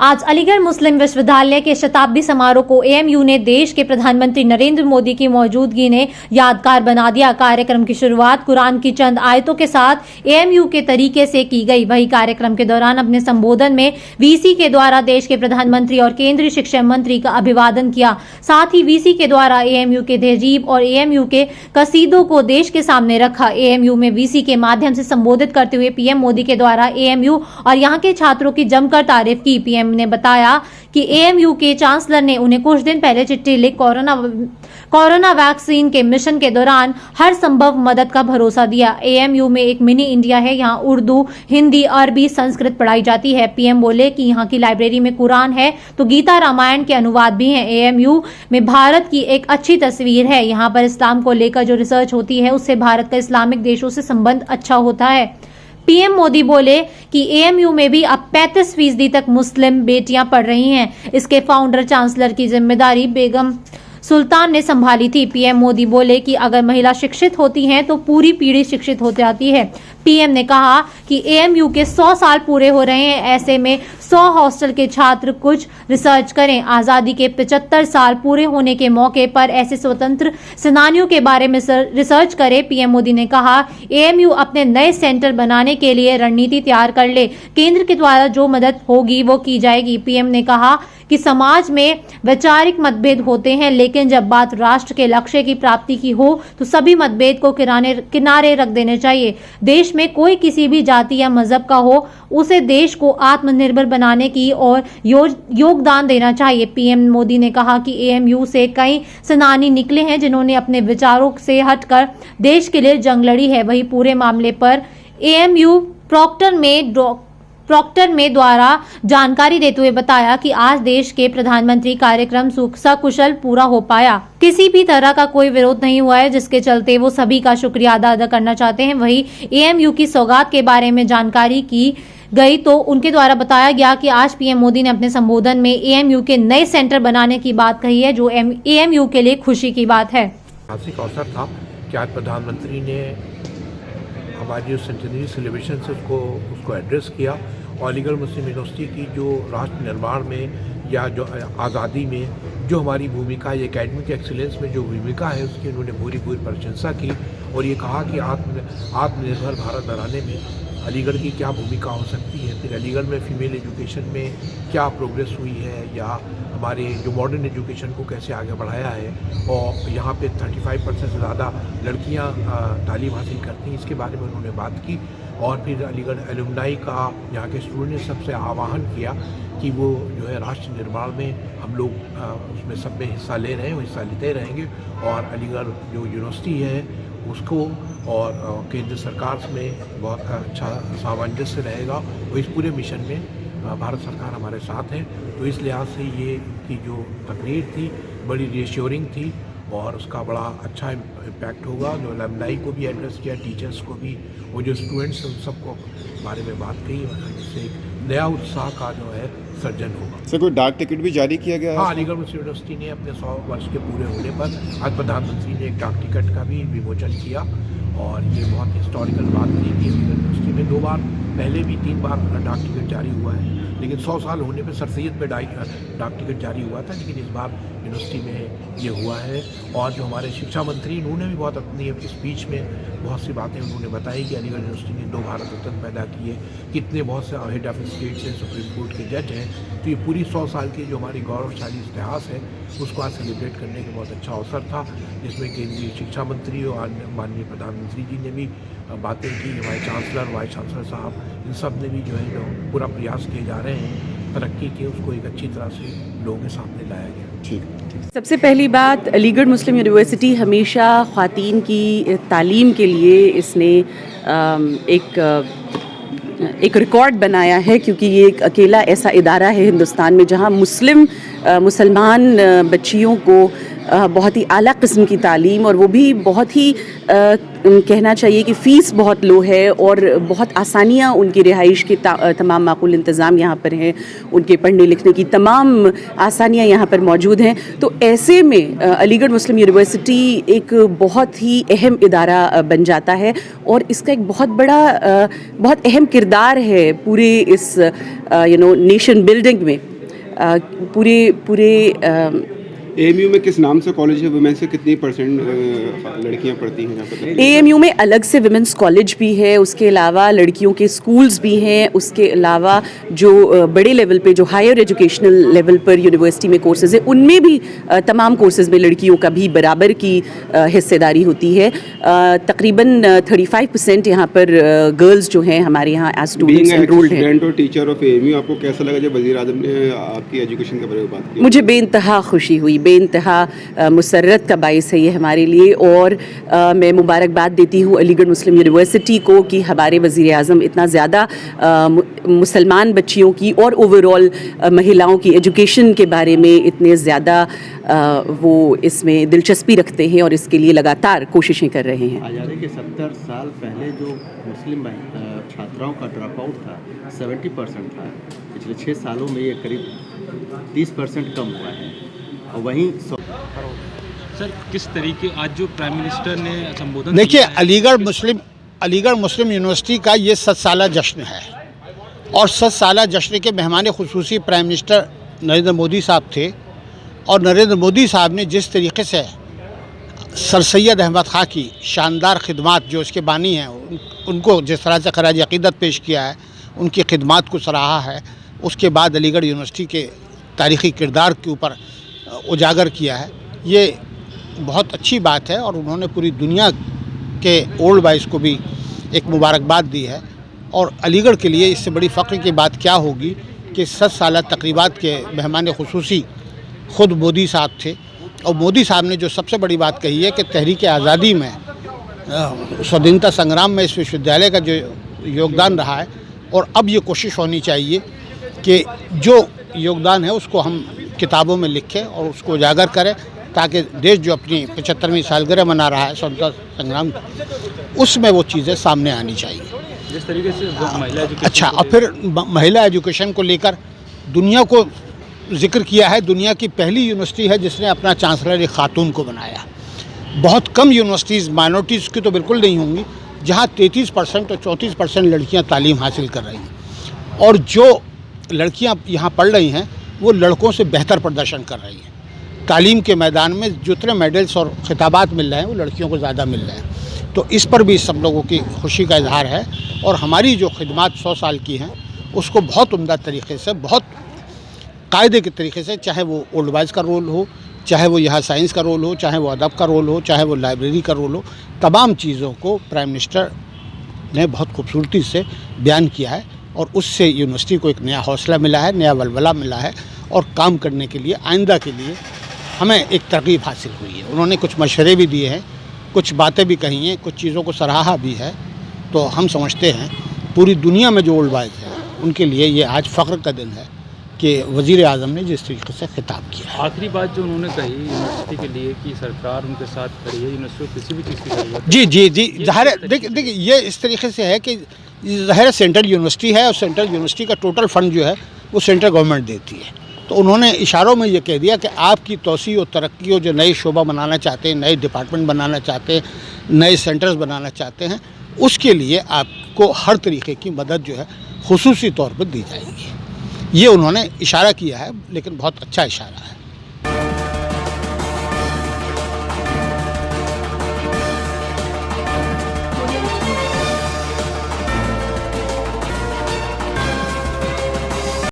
आज अलीगढ़ मुस्लिम विश्वविद्यालय के शताब्दी समारोह को एएमयू ने देश के प्रधानमंत्री नरेंद्र मोदी की मौजूदगी ने यादगार बना दिया। कार्यक्रम की शुरुआत कुरान की चंद आयतों के साथ एएमयू के तरीके से की गई। वही कार्यक्रम के दौरान अपने संबोधन में वीसी के द्वारा देश के प्रधानमंत्री और केंद्रीय शिक्षा मंत्री का अभिवादन किया। साथ ही वीसी के द्वारा एएमयू के तहजीब और एएमयू के कसीदों को देश के सामने रखा। एएमयू में वीसी के माध्यम से संबोधित करते हुए पीएम मोदी के द्वारा एएमयू और यहाँ के छात्रों की जमकर तारीफ की। पीएम ने बताया कि एएमयू के चांसलर ने उन्हें कुछ दिन पहले चिट्ठी लिख कोरोना वैक्सीन के मिशन के दौरान हर संभव मदद का भरोसा दिया। एएमयू में एक मिनी इंडिया है, यहाँ उर्दू, हिंदी, अरबी, संस्कृत पढ़ाई जाती है। पीएम बोले कि यहाँ की लाइब्रेरी में कुरान है तो गीता रामायण के अनुवाद भी हैं। एएमयू में भारत की एक अच्छी तस्वीर है। यहाँ पर इस्लाम को लेकर जो रिसर्च होती है उससे भारत का इस्लामिक देशों से संबंध अच्छा होता है। पीएम मोदी बोले कि एएमयू में भी अब 35% तक मुस्लिम बेटियां पढ़ रही हैं। इसके फाउंडर चांसलर की जिम्मेदारी बेगम सुल्तान ने संभाली थी। पीएम मोदी बोले कि अगर महिला शिक्षित होती हैं तो पूरी पीढ़ी शिक्षित हो जाती है। पीएम ने कहा कि एएमयू के 100 साल पूरे हो रहे हैं, ऐसे में 100 हॉस्टल के छात्र कुछ रिसर्च करें। आज़ादी के 75 साल पूरे होने के मौके पर ऐसे स्वतंत्र सेनानियों के बारे में रिसर्च करें। पीएम मोदी ने कहा एएमयू अपने नए सेंटर बनाने के लिए रणनीति तैयार कर ले, केंद्र के द्वारा जो मदद होगी वो की जाएगी। पीएम ने कहा कि समाज में वैचारिक मतभेद होते हैं, लेकिन जब बात राष्ट्र के लक्ष्य की प्राप्ति की हो तो सभी मतभेद को किनारे रख देने चाहिए। देश में कोई किसी भी जाति या मजहब का हो, उसे देश को आत्मनिर्भर बनाने की और योगदान देना चाहिए। पीएम मोदी ने कहा कि एएमयू से कई सेनानी निकले हैं जिन्होंने अपने विचारों से हटकर देश के लिए जंग लड़ी है। वही पूरे मामले पर एएमयू प्रॉक्टर में द्वारा जानकारी देते हुए बताया कि आज देश के प्रधानमंत्री कार्यक्रम सकुशल पूरा हो पाया। किसी भी तरह का कोई विरोध नहीं हुआ है, जिसके चलते वो सभी का शुक्रिया अदा करना चाहते हैं। वही एएमयू की सौगात के बारे में जानकारी की गई तो उनके द्वारा बताया गया कि आज पीएम मोदी ने अपने संबोधन में एएमयू के नए सेंटर बनाने की बात कही है, जो एएमयू के लिए खुशी की बात है। ऐतिहासिक अवसर था कि आज प्रधानमंत्री ने हमारी जो सेंटेनरी सेलिब्रेशन से उसको एड्रेस किया और अलीगढ़ मुस्लिम यूनिवर्सिटी की जो राष्ट्र निर्माण में या जो आज़ादी में जो हमारी भूमिका या एकेडमिक एक्सीलेंस में जो भूमिका है उसकी उन्होंने पूरी प्रशंसा की और ये कहा कि आत्मनिर्भर भारत बनाने में अलीगढ़ की क्या भूमिका हो सकती है। फिर अलीगढ़ में फ़ीमेल एजुकेशन में क्या प्रोग्रेस हुई है या हमारे जो मॉडर्न एजुकेशन को कैसे आगे बढ़ाया है और यहाँ पे 35% से ज़्यादा लड़कियाँ तालीम हासिल करती हैं, इसके बारे में उन्होंने बात की। और फिर अलीगढ़ एलुमनाई का यहाँ के स्टूडेंट ने सबसे आह्वान किया कि वो जो है राष्ट्र निर्माण में हम लोग उसमें सब में हिस्सा ले रहे हैं, हिस्सा लेते रहेंगे और अलीगढ़ जो यूनिवर्सिटी है उसको और केंद्र सरकार में बहुत अच्छा सामंजस्य रहेगा और इस पूरे मिशन में भारत सरकार हमारे साथ है। तो इस लिहाज से ये की जो तकरीर थी बड़ी रिएश्योरिंग थी और उसका बड़ा अच्छा इम्पैक्ट होगा। जो अलमनाई को भी एड्रेस किया, टीचर्स को भी, वो जो स्टूडेंट्स उन सबको बारे में बात कही, जिससे नया उत्साह का जो है सर्जन होगा। सर, कोई डाक टिकट भी जारी किया गया है? हाँ, अलीगढ़ मुस्लिम यूनिवर्सिटी ने अपने 100 वर्ष के पूरे होने पर आज प्रधानमंत्री ने एक डाक टिकट का भी विमोचन किया और ये बहुत हिस्टोरिकल बात थी कि यूनिवर्सिटी में 2 बार, पहले भी 3 बार डाक टिकट जारी हुआ है, लेकिन 100 साल होने पर सर सैयद पे डाक टिकट जारी हुआ था, लेकिन इस बार यूनिवर्सिटी में ये हुआ है। और जो हमारे शिक्षा मंत्री उन्होंने भी बहुत अपनी स्पीच में बहुत सी बातें उन्होंने बताई कि अलीगढ़ यूनिवर्सिटी ने 2 भारत रत्न पैदा किए, कितने बहुत से हेड ऑफ स्टेट्स हैं, सुप्रीम कोर्ट के जज हैं। तो ये पूरी 100 साल की जो हमारी गौरवशाली इतिहास है उसको आज सेलिब्रेट करने का बहुत अच्छा अवसर था, जिसमें केंद्रीय शिक्षा मंत्री और माननीय प्रधानमंत्री जी ने भी बातें की, हमारे चांसलर, वाइस चांसलर साहब, इन सब ने भी जो है जो पूरा प्रयास किए जा रहे हैं तरक्की के, उसको एक अच्छी तरह से लोगों के सामने लाया गया। ठीक। सबसे पहली बात, अलीगढ़ मुस्लिम यूनिवर्सिटी हमेशा ख़वातीन की तालीम के लिए इसने एक रिकॉर्ड बनाया है, क्योंकि ये एक अकेला ऐसा इदारा है हिंदुस्तान में जहाँ मुसलमान बच्चियों को बहुत ही आला किस्म की तालीम, और वो भी बहुत ही कहना चाहिए कि फ़ीस बहुत लो है और बहुत आसानियाँ उनकी रिहाइश के तमाम माकूल इंतज़ाम यहाँ पर हैं, उनके पढ़ने लिखने की तमाम आसानियाँ यहाँ पर मौजूद हैं। तो ऐसे में अलीगढ़ मुस्लिम यूनिवर्सिटी एक बहुत ही अहम इदारा बन जाता है और इसका एक बहुत अहम किरदार है पूरे इस नेशन बिल्डिंग में। पूरे एएमयू में किस नाम से कॉलेज है, वुमेन से कितनी परसेंट लड़कियां पढ़ती हैं यहाँ पर? एएमयू में अलग से विमेंस कॉलेज भी है, उसके अलावा लड़कियों के स्कूल्स भी हैं, उसके अलावा जो बड़े लेवल पे जो हायर एजुकेशनल लेवल पर यूनिवर्सिटी में कोर्सेज है उनमें भी तमाम कोर्सेज में लड़कियों का भी बराबर की हिस्सेदारी होती है। तकरीबन 35% यहाँ पर गर्ल्स जो हैं हमारे यहाँ एज स्टूडेंट्स एनरोल्ड हैं। स्टूडेंट और टीचर ऑफ एएमयू, आपको कैसा लगा जब वज़ीर आज़म ने आपकी एजुकेशन के बारे में बात की? मुझे बेइंतहा खुशी हुई, बेइंतहा मुसर्रत का बाइस है ये हमारे लिए। और मैं मुबारकबाद देती हूँ अलीगढ़ मुस्लिम यूनिवर्सिटी को कि हमारे वज़ीर आज़म इतना ज़्यादा मुसलमान बच्चियों की और ओवरऑल महिलाओं की एजुकेशन के बारे में इतने ज़्यादा वो इसमें दिलचस्पी रखते हैं और इसके लिए लगातार कोशिशें कर रहे हैं। आज़ादी के 70 साल पहले जो मुस्लिम छात्राओं का ड्रॉप आउट था 70% था, पिछले 6 सालों में ये करीब 30% कम हुआ है। और वहीं सर किस तरीके आज जो प्राइम मिनिस्टर ने संबोधन देखिए, किया है, अलीगढ़ मुस्लिम यूनिवर्सिटी का ये 7 साला जश्न है और 7 साला जश्न के मेहमान खुसूसी प्राइम मिनिस्टर नरेंद्र मोदी साहब थे। और नरेंद्र मोदी साहब ने जिस तरीके से सर सैयद अहमद खां की शानदार खिदमत जो इसके बानी हैं उनको जिस तरह से खराज अक़ीदत पेश किया है, उनकी खिदमत को सराहा है, उसके बाद अलीगढ़ यूनिवर्सिटी के तारीख़ी किरदार के ऊपर उजागर किया है, ये बहुत अच्छी बात है। और उन्होंने पूरी दुनिया के ओल्ड बॉयज़ को भी एक मुबारकबाद दी है। और अलीगढ़ के लिए इससे बड़ी फ़ख्र की बात क्या होगी कि 7 साला तकरीबात के मेहमान खुसूसी ख़ुद मोदी साहब थे। और मोदी साहब ने जो सबसे बड़ी बात कही है कि तहरीक आज़ादी में स्वाधीनता संग्राम में इस विश्वविद्यालय का जो योगदान रहा है, और अब ये कोशिश होनी चाहिए कि जो योगदान है उसको हम किताबों में लिखें और उसको उजागर करें, ताकि देश जो अपनी 75वीं सालगिरह मना रहा है स्वतंत्रता संग्राम, उसमें वो चीज़ें सामने आनी चाहिए। जिस तरीके से महिला एजुकेशन अच्छा, और फिर महिला एजुकेशन को लेकर दुनिया को जिक्र किया है। दुनिया की पहली यूनिवर्सिटी है जिसने अपना चांसलर एक खातून को बनाया। बहुत कम यूनिवर्सिटीज़, माइनॉरिटीज़ की तो बिल्कुल नहीं होंगी, जहाँ 33% और 34% लड़कियाँ तालीम हासिल कर रही हैं। और जो लड़कियाँ यहाँ पढ़ रही हैं वो लड़कों से बेहतर प्रदर्शन कर रही हैं। तालीम के मैदान में जितने मेडल्स और खिताबात मिल रहे हैं वो लड़कियों को ज़्यादा मिल रहे हैं। तो इस पर भी सब लोगों की खुशी का इजहार है। और हमारी जो खिदमत 100 साल की हैं उसको बहुत उम्दा तरीके से, बहुत कायदे के तरीके से, चाहे वो ओल्ड बॉयज़ का रोल हो, चाहे वो यहाँ साइंस का रोल हो, चाहे वो अदब का रोल हो, चाहे वो लाइब्रेरी का रोल हो, तमाम चीज़ों को प्राइम मिनिस्टर ने बहुत खूबसूरती से बयान किया है। और उससे यूनिवर्सिटी को एक नया हौसला मिला है, नया वलवला मिला है और काम करने के लिए, आइंदा के लिए हमें एक तरकीब हासिल हुई है। उन्होंने कुछ मशवरे भी दिए हैं, कुछ बातें भी कही हैं, कुछ चीज़ों को सराहा भी है। तो हम समझते हैं पूरी दुनिया में जो ओल्ड बॉयज़ हैं उनके लिए ये आज फ़ख्र का दिन है कि वज़ीर आज़म ने जिस तरीके से खिताब किया। आखिरी बात जो उन्होंने कही यूनिवर्सिटी के लिए कि सरकार उनके साथ खड़ी है, यूनिवर्सिटी को किसी भी चीज़ की ज़रूरत जी ज़ाहिर है। देखिए ये इस तरीके से है कि ज़ाहिर सेंट्रल यूनिवर्सिटी है और सेंट्रल यूनिवर्सिटी का टोटल फंड जो है वो सेंट्रल गवर्नमेंट देती है। तो उन्होंने इशारों में ये कह दिया कि आपकी तोसी और तरक्की और जो नए शोबा बनाना चाहते हैं, नए डिपार्टमेंट बनाना चाहते हैं, नए सेंटर्स बनाना चाहते हैं, उसके लिए आपको हर तरीके की मदद जो है खुसूसी तौर पर दी जाएगी। ये उन्होंने इशारा किया है, लेकिन बहुत अच्छा इशारा है।